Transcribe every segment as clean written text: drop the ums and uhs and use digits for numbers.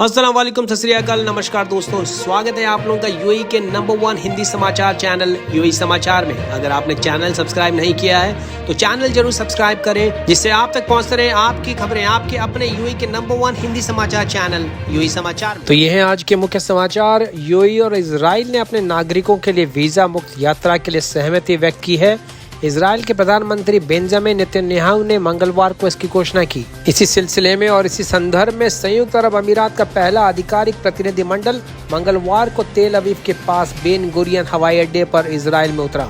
अस्सलाम वालेकुम, सत श्री अकाल, नमस्कार दोस्तों, स्वागत है आप लोगों का यूएई के नंबर 1 हिंदी समाचार चैनल यूएई समाचार में। अगर आपने चैनल सब्सक्राइब नहीं किया है तो चैनल जरूर सब्सक्राइब करें, जिससे आप तक पहुंचते रहे आपकी खबरें आपके अपने यूएई के नंबर 1 हिंदी समाचार चैनल यूएई समाचार में। तो ये है आज के मुख्य समाचार। यूएई और इजराइल ने अपने नागरिकों के लिए वीजा मुक्त यात्रा के लिए सहमति व्यक्त की है। इजराइल के प्रधानमंत्री बेंजामिन नेतन्याहू ने मंगलवार को इसकी घोषणा की। इसी सिलसिले में और इसी संदर्भ में संयुक्त अरब अमीरात का पहला आधिकारिक प्रतिनिधिमंडल मंगलवार को तेल अवीव के पास बेन गुरियन हवाई अड्डे पर इजराइल में उतरा।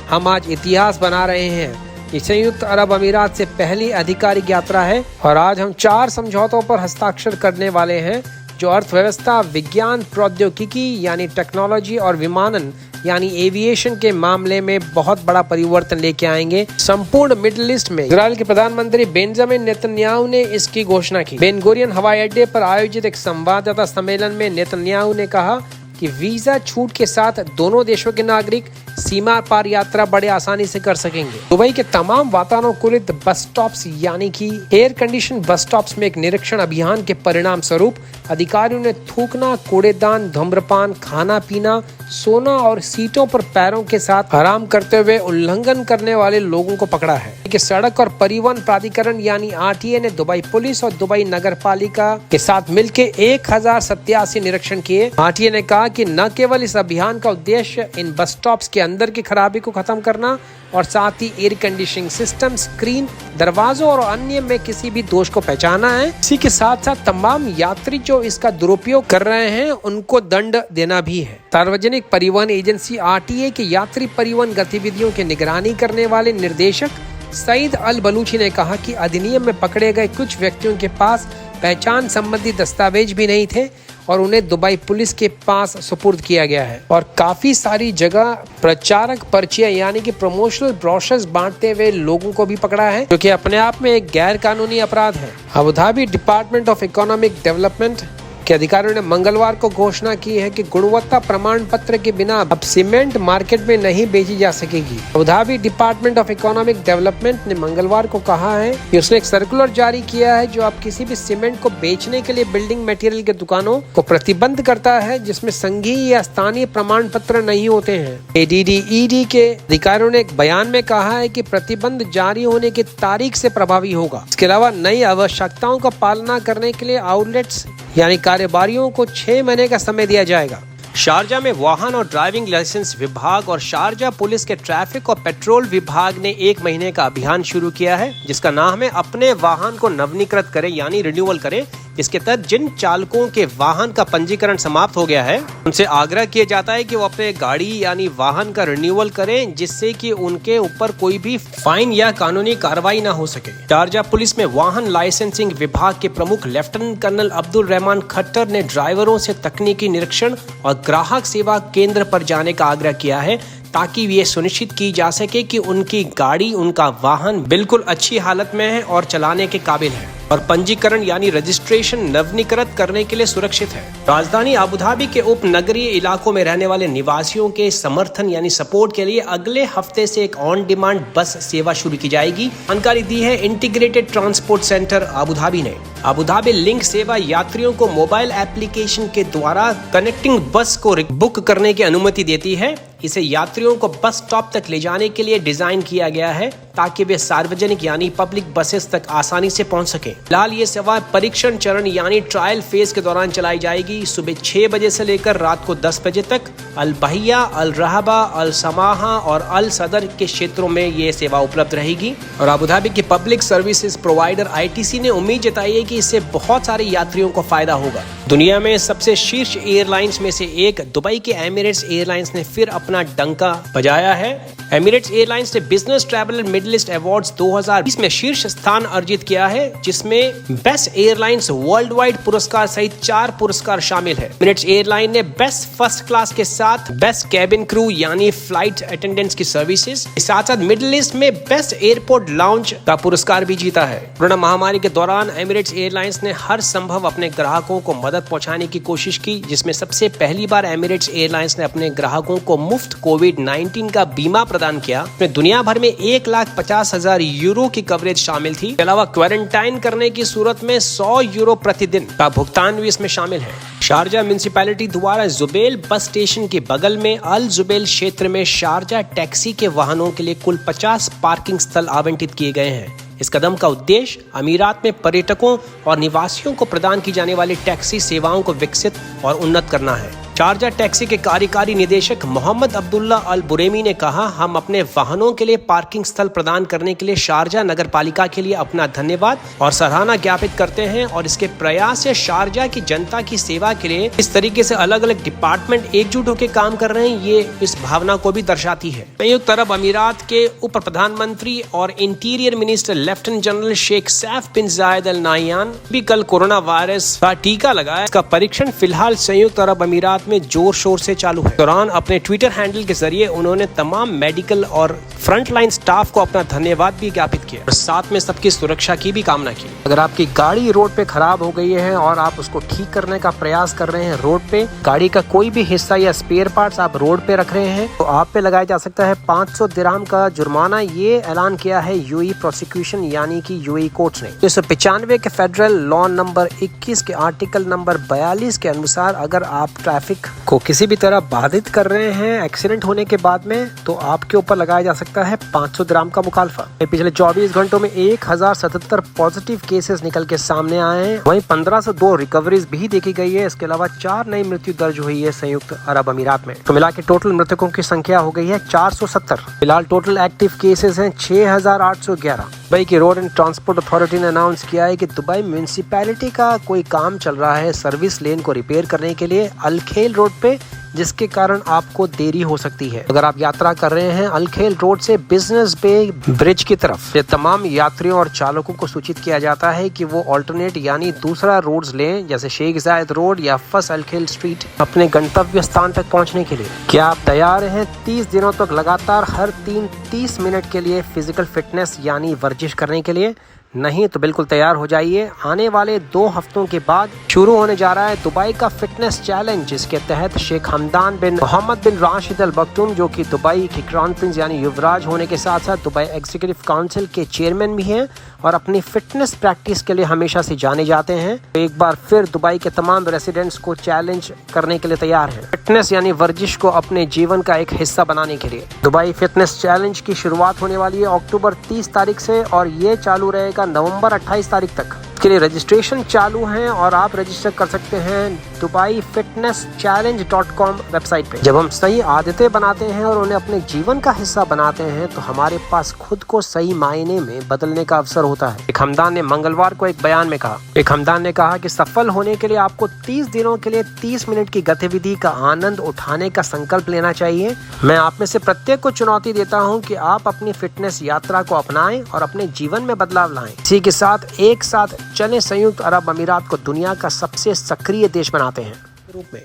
हम आज इतिहास बना रहे हैं। ये संयुक्त अरब अमीरात से पहली आधिकारिक यात्रा है और आज हम 4 समझौतों पर हस्ताक्षर करने वाले हैं, जो अर्थव्यवस्था, विज्ञान, प्रौद्योगिकी यानी टेक्नोलॉजी और विमानन यानी एविएशन के मामले में बहुत बड़ा परिवर्तन लेके आएंगे। संपूर्ण मिडिल ईस्ट में इजराइल के प्रधानमंत्री बेंजामिन नेतन्याहू ने इसकी घोषणा की। बेन गुरियन हवाई अड्डे पर आयोजित एक संवाददाता सम्मेलन में नेतन्याहू ने कहा कि वीजा छूट के साथ दोनों देशों के नागरिक सीमा पार यात्रा बड़े आसानी से कर सकेंगे। दुबई के तमाम वातानुकूलित बस स्टॉप्स यानी कि एयर कंडीशन बस स्टॉप्स में एक निरीक्षण अभियान के परिणाम स्वरूप अधिकारियों ने थूकना, कूड़ेदान, धूम्रपान, खाना पीना, सोना और सीटों पर पैरों के साथ आराम करते हुए उल्लंघन करने वाले लोगों को पकड़ा है। कि सड़क और परिवहन प्राधिकरण यानी आरटीए ने दुबई पुलिस और दुबई नगर पालिका के साथ मिलकर 1087 निरीक्षण किए। आरटीए ने कहा कि न केवल इस अभियान का उद्देश्य इन बस स्टॉप्स के अंदर की खराबी को खत्म करना और साथ ही एयर कंडीशनिंग सिस्टम, स्क्रीन, दरवाजों और अन्य में किसी भी दोष को पहचाना है। इसी के साथ साथ तमाम यात्री जो इसका दुरुपयोग कर रहे हैं उनको दंड देना भी है। सार्वजनिक परिवहन एजेंसी आरटीए के यात्री परिवहन गतिविधियों की निगरानी करने वाले निर्देशक सईद अल बलूची ने कहा कि अधिनियम में पकड़े गए कुछ व्यक्तियों के पास पहचान संबंधी दस्तावेज भी नहीं थे और उन्हें दुबई पुलिस के पास सुपुर्द किया गया है। और काफी सारी जगह प्रचारक पर्चियां यानी कि प्रमोशनल ब्रोशर्स बांटते हुए लोगों को भी पकड़ा है, जो कि अपने आप में एक गैर कानूनी अपराध है। Abu Dhabi department of economic development के अधिकारियों ने मंगलवार को घोषणा की है कि गुणवत्ता प्रमाण पत्र के बिना अब सीमेंट मार्केट में नहीं बेची जा सकेगी। Abu Dhabi department of economic development ने मंगलवार को कहा है कि उसने एक सर्कुलर जारी किया है जो अब किसी भी सीमेंट को बेचने के लिए बिल्डिंग मटेरियल के दुकानों को प्रतिबंध करता है जिसमें संघीय या स्थानीय प्रमाण पत्र नहीं होते हैं। ADDED के अधिकारियों ने एक बयान में कहा है कि प्रतिबंध जारी होने की तारीख से प्रभावी होगा। इसके अलावा नई आवश्यकताओं का पालना करने के लिए आउटलेट्स यानी कारोबारियों को 6 महीने का समय दिया जाएगा। शारजा में वाहन और ड्राइविंग लाइसेंस विभाग और शारजा पुलिस के ट्रैफिक और पेट्रोल विभाग ने 1 महीने का अभियान शुरू किया है, जिसका नाम है अपने वाहन को नवीनीकृत करें यानी रिन्यूअल करें। इसके तहत जिन चालकों के वाहन का पंजीकरण समाप्त हो गया है उनसे आग्रह किया जाता है कि वो अपने गाड़ी यानी वाहन का रिन्यूअल करें, जिससे कि उनके ऊपर कोई भी फाइन या कानूनी कार्रवाई न हो सके। शारजा पुलिस में वाहन लाइसेंसिंग विभाग के प्रमुख लेफ्टिनेंट कर्नल अब्दुल रहमान खट्टर ने ड्राइवरों से तकनीकी निरीक्षण और ग्राहक सेवा केंद्र पर जाने का आग्रह किया है, ताकि ये सुनिश्चित की जा सके कि उनकी गाड़ी, उनका वाहन बिल्कुल अच्छी हालत में है और चलाने के काबिल है और पंजीकरण यानी रजिस्ट्रेशन नवीनीकृत करने के लिए सुरक्षित है। राजधानी अबू धाबी के उप नगरीय इलाकों में रहने वाले निवासियों के समर्थन यानी सपोर्ट के लिए अगले हफ्ते से एक ऑन डिमांड बस सेवा शुरू की जाएगी। जानकारी दी है integrated transport centre Abu Dhabi ने। अबू धाबी लिंक सेवा यात्रियों को मोबाइल एप्लीकेशन के द्वारा कनेक्टिंग बस को बुक करने की अनुमति देती है। इसे यात्रियों को बस स्टॉप तक ले जाने के लिए डिजाइन किया गया है ताकि वे सार्वजनिक यानी पब्लिक बसेस तक आसानी से पहुंच सके। फिलहाल ये सेवा परीक्षण चरण यानी ट्रायल फेज के दौरान चलाई जाएगी। सुबह 6 बजे से लेकर रात को 10 बजे तक अल बहिया, अल रहबा, अल समाहा और अल सदर के क्षेत्रों में ये सेवा उपलब्ध रहेगी। और अबू धाबी की पब्लिक सर्विसेज प्रोवाइडर ITC ने उम्मीद जताई है कि इससे बहुत सारे यात्रियों को फायदा होगा। दुनिया में सबसे शीर्ष एयरलाइंस में से एक दुबई के एमिरेट्स एयरलाइंस ने फिर अपना डंका बजाया है। एमिरेट्स एयरलाइंस ने business traveller middle east awards 2020 में शीर्ष स्थान अर्जित किया है, जिसमें बेस्ट एयरलाइंस वर्ल्ड वाइड पुरस्कार सहित 4 पुरस्कार शामिल है। एमिरेट्स एयरलाइन ने बेस्ट फर्स्ट क्लास के साथ बेस्ट कैबिन क्रू यानी फ्लाइट अटेंडेंट्स की सर्विसेज के साथ साथ मिडिल ईस्ट में बेस्ट एयरपोर्ट लाउंज का पुरस्कार भी जीता है। कोरोना महामारी के दौरान एमिरेट्स एयरलाइंस ने हर संभव अपने ग्राहकों को मदद पहुंचाने की कोशिश की, जिसमें सबसे पहली बार एमिरेट्स एयरलाइंस ने अपने ग्राहकों को मुफ्त कोविड-19 का बीमा प्रदान किया। इसमें दुनिया भर में 1,50,000 यूरो की कवरेज शामिल थी। इसके अलावा क्वारंटाइन करने की सूरत में 100 यूरो प्रतिदिन का भुगतान भी इसमें शामिल है। शारजा म्युनिसिपैलिटी द्वारा जुबैल बस स्टेशन के बगल में अल जुबैल क्षेत्र में शारजा टैक्सी के वाहनों के लिए कुल 50 पार्किंग स्थल आवंटित किए गए हैं। इस कदम का उद्देश्य अमीरात में पर्यटकों और निवासियों को प्रदान की जाने वाली टैक्सी सेवाओं को विकसित और उन्नत करना है। शारजा टैक्सी के कार्यकारी निदेशक मोहम्मद अब्दुल्ला अल बुरेमी ने कहा, हम अपने वाहनों के लिए पार्किंग स्थल प्रदान करने के लिए शारजा नगर पालिका के लिए अपना धन्यवाद और सराहना ज्ञापित करते हैं और इसके प्रयास से शारजा की जनता की सेवा के लिए इस तरीके से अलग अलग डिपार्टमेंट एकजुट होकर काम कर रहे हैं, ये इस भावना को भी दर्शाती है। संयुक्त अरब अमीरात के उप प्रधानमंत्री और interior minister lieutenant general Sheikh Saif bin Zayed Al Nahyan भी कल कोरोना वायरस का टीका लगाया। इसका परीक्षण फिलहाल संयुक्त अरब अमीरात में जोर शोर से चालू है। दौरान अपने ट्विटर हैंडल के जरिए उन्होंने तमाम मेडिकल और फ्रंटलाइन स्टाफ को अपना धन्यवाद भी ज्ञापित किया और साथ में सबकी सुरक्षा की भी कामना की। अगर आपकी गाड़ी रोड पे खराब हो गई है और आप उसको ठीक करने का प्रयास कर रहे हैं, रोड पे गाड़ी का कोई भी हिस्सा या स्पेयर पार्ट्स आप रोड पे रख रहे हैं, तो आप पे लगाया जा सकता है 500 दिरहम का जुर्माना। ये ऐलान किया है यूएई प्रोसिक्यूशन यानी कि यूएई कोर्ट्स ने। 1995 के फेडरल लॉ नंबर 21 के आर्टिकल नंबर 42 के अनुसार अगर आप ट्रैफिक को किसी भी तरह बाधित कर रहे हैं एक्सीडेंट होने के बाद में, तो आपके ऊपर लगाया जा सकता है 500 दिरहम का मुखालफा। पिछले 24 घंटों में 1077 पॉजिटिव केसेस निकल के सामने आए हैं। वहीं 1502 रिकवरीज भी देखी गई है। इसके अलावा 4 नई मृत्यु दर्ज हुई है संयुक्त अरब अमीरात में। तो मिला के टोटल मृतकों की संख्या हो गई है 470। फिलहाल टोटल एक्टिव केसेस हैं 6811। दुबई की रोड एंड ट्रांसपोर्ट अथॉरिटी ने अनाउंस किया है कि दुबई म्युनिसिपैलिटी का कोई काम चल रहा है सर्विस लेन को रिपेयर करने के लिए अलखेल रोड पे, जिसके कारण आपको देरी हो सकती है। अगर आप यात्रा कर रहे हैं अलखेल रोड से बिजनेस बे ब्रिज की तरफ, ये तमाम यात्रियों और चालकों को सूचित किया जाता है कि वो ऑल्टरनेट यानी दूसरा रोड्स लें, जैसे शेख जायद रोड या फस अलखेल स्ट्रीट, अपने गंतव्य स्थान तक पहुंचने के लिए। क्या आप तैयार हैं 30 दिनों तक लगातार हर 30 मिनट के लिए फिजिकल फिटनेस यानी वर्जिश करने के लिए? नहीं तो बिल्कुल तैयार हो जाइए। आने वाले 2 हफ्तों के बाद शुरू होने जा रहा है दुबई का फिटनेस चैलेंज, जिसके तहत शेख हमदान बिन मोहम्मद बिन राशिद अल मक्तूम, जो कि दुबई के क्राउन प्रिंस यानी युवराज होने के साथ साथ दुबई एग्जीक्यूटिव काउंसिल के चेयरमैन भी हैं और अपनी फिटनेस प्रैक्टिस के लिए हमेशा से जाने जाते हैं, तो एक बार फिर दुबई के तमाम रेसिडेंट्स को चैलेंज करने के लिए तैयार है। फिटनेस यानी वर्जिश को अपने जीवन का एक हिस्सा बनाने के लिए दुबई फिटनेस चैलेंज की शुरुआत होने वाली है अक्टूबर 30 तारीख से और ये चालू रहेगा नवंबर 28 तारीख तक। इसके लिए रजिस्ट्रेशन चालू है और आप रजिस्टर कर सकते हैं dubaifitnesschallenge.com वेबसाइट पे। जब हम सही आदतें बनाते हैं और उन्हें अपने जीवन का हिस्सा बनाते हैं, तो हमारे पास खुद को सही मायने में बदलने का अवसर होता है। शेख हमदान ने मंगलवार को एक बयान में कहा। शेख हमदान ने कहा कि सफल होने के लिए आपको 30 दिनों के लिए 30 मिनट की गतिविधि का आनंद उठाने का संकल्प लेना चाहिए। मैं आप में से प्रत्येक को चुनौती देता हूँ कि आप अपनी फिटनेस यात्रा को अपनाएं और अपने जीवन में बदलाव लाएं। इसी के साथ एक साथ चले संयुक्त अरब अमीरात को दुनिया का सबसे सक्रिय देश बनाते हैं। रूप में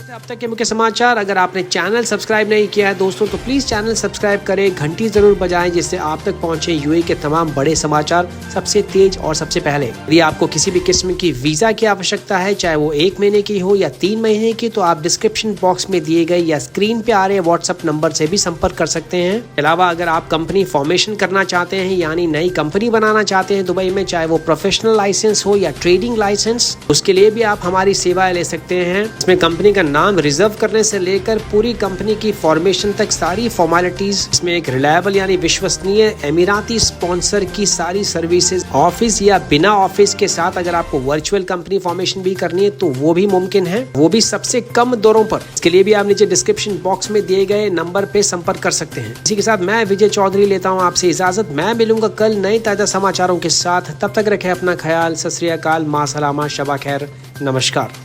अब तक के मुख्य समाचार। अगर आपने चैनल सब्सक्राइब नहीं किया है दोस्तों, तो प्लीज चैनल सब्सक्राइब करें, घंटी जरूर बजाएं, जिससे आप तक पहुंचे यूएई के तमाम बड़े समाचार सबसे तेज और सबसे पहले। यदि आपको किसी भी किस्म की वीजा की आवश्यकता है, चाहे वो 1 महीने की हो या 3 महीने की, तो आप डिस्क्रिप्शन बॉक्स में दिए गए या स्क्रीन पे आ रहे व्हाट्सएप नंबर से भी संपर्क कर सकते हैं। अलावा अगर आप कंपनी फॉर्मेशन करना चाहते हैं यानी नई कंपनी बनाना चाहते हैं दुबई में, चाहे वो प्रोफेशनल लाइसेंस हो या ट्रेडिंग लाइसेंस, उसके लिए भी आप हमारी सेवाएं ले सकते हैं। इसमें कंपनी का नाम रिजर्व करने से लेकर पूरी कंपनी की फॉर्मेशन तक सारी फॉर्मेलिटीज, इसमें एक रिलायबल यानी विश्वसनीय एमिराती स्पॉन्सर की सारी सर्विसेज, ऑफिस या बिना ऑफिस के साथ अगर आपको वर्चुअल कंपनी फॉर्मेशन भी करनी है तो वो भी मुमकिन है, वो भी सबसे कम दरों पर। इसके लिए भी आप नीचे डिस्क्रिप्शन बॉक्स में दिए गए नंबर पे संपर्क कर सकते हैं। इसी के साथ मैं विजय चौधरी लेता हूँ आपसे इजाजत। मैं मिलूंगा कल नए ताजा समाचारों के साथ। तब तक रखें अपना ख्याल। सत श्री अकाल, मां सलामा, शबा खैर, नमस्कार।